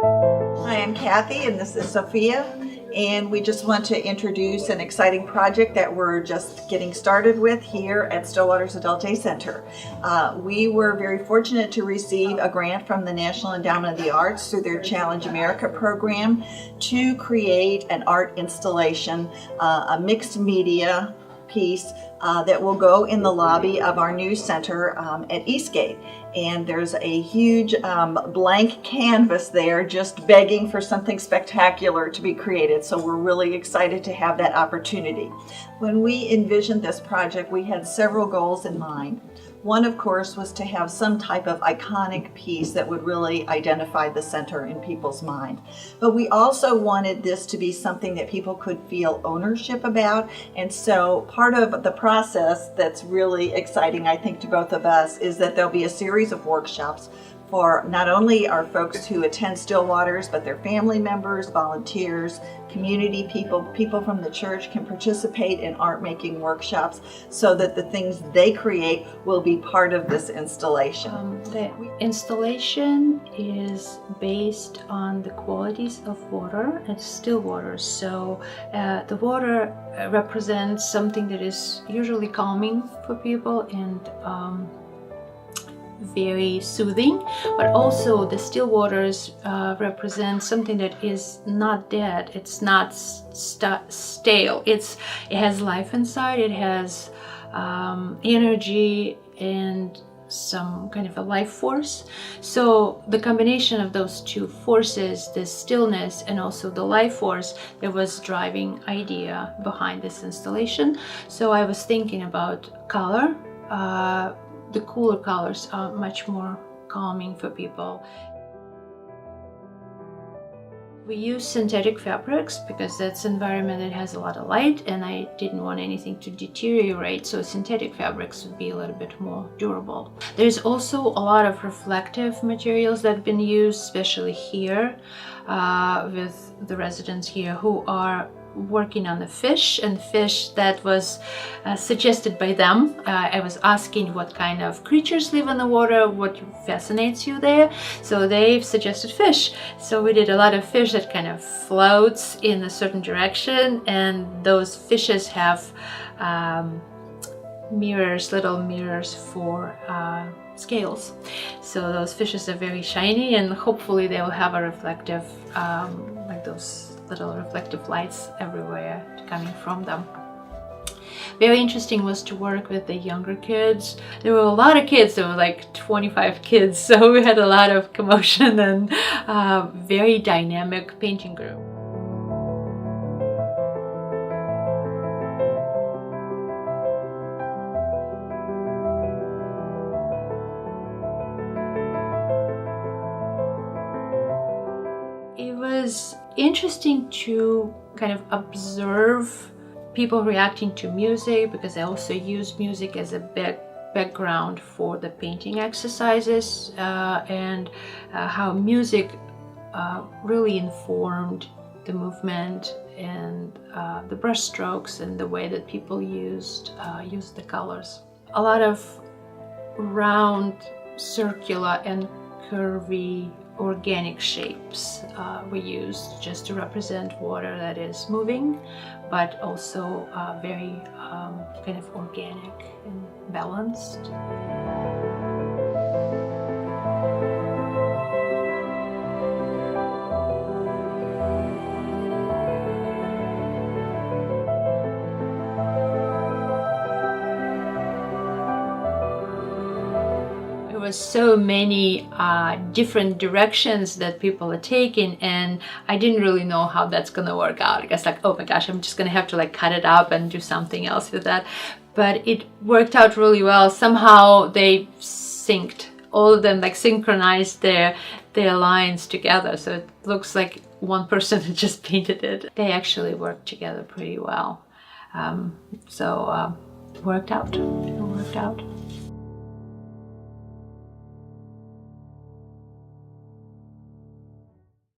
Hi, I'm Kathy and this is Sophia, and we just want to introduce an exciting project that we're just getting started with here at Stillwater's Adult Day Center. We were very fortunate to receive a grant from the National Endowment of the Arts through their Challenge America program to create an art installation, a mixed media piece that will go in the lobby of our new center at Eastgate. And there's a huge blank canvas there just begging for something spectacular to be created. So we're really excited to have that opportunity. When we envisioned this project, we had several goals in mind. One, of course, was to have some type of iconic piece that would really identify the center in people's mind. But we also wanted this to be something that people could feel ownership about. And so part of the process that's really exciting, I think, to both of us is that there'll be a series of workshops for not only our folks who attend Stillwater's, but their family members, volunteers, community people, people from the church can participate in art making workshops so that the things they create will be part of this installation. The installation is based on the qualities of water and still water. So the water represents something that is usually calming for people and very soothing, but also the still waters represent something that is not dead. It's not stale. It has life inside. It has energy and some kind of a life force. So the combination of those two forces, the stillness and also the life force, that was driving idea behind this installation. So I was thinking about color. The cooler colors are much more calming for people. We use synthetic fabrics because that's an environment that has a lot of light and I didn't want anything to deteriorate, so synthetic fabrics would be a little bit more durable. There's also a lot of reflective materials that have been used, especially here with the residents here who are working on the fish that was suggested by them. I was asking what kind of creatures live in the water, what fascinates you there. So they've suggested fish. So we did a lot of fish that kind of floats in a certain direction, and those fishes have mirrors, little mirrors for scales. So those fishes are very shiny and hopefully they will have a reflective, like those little reflective lights everywhere coming from them. Very interesting was to work with the younger kids. There were a lot of kids, there were like 25 kids, so we had a lot of commotion and very dynamic painting group. It was interesting to kind of observe people reacting to music, because I also use music as a background for the painting exercises, and how music really informed the movement and the brush strokes and the way that people used the colors. A lot of round, circular and curvy organic shapes were used just to represent water that is moving, but also very kind of organic and balanced. There was so many different directions that people are taking, and I didn't really know how that's gonna work out. I guess like, oh my gosh, I'm just gonna have to like cut it up and do something else with that. But it worked out really well. Somehow they synced, all of them like synchronized their lines together, so it looks like one person just painted it. They actually worked together pretty well. It worked out. It worked out.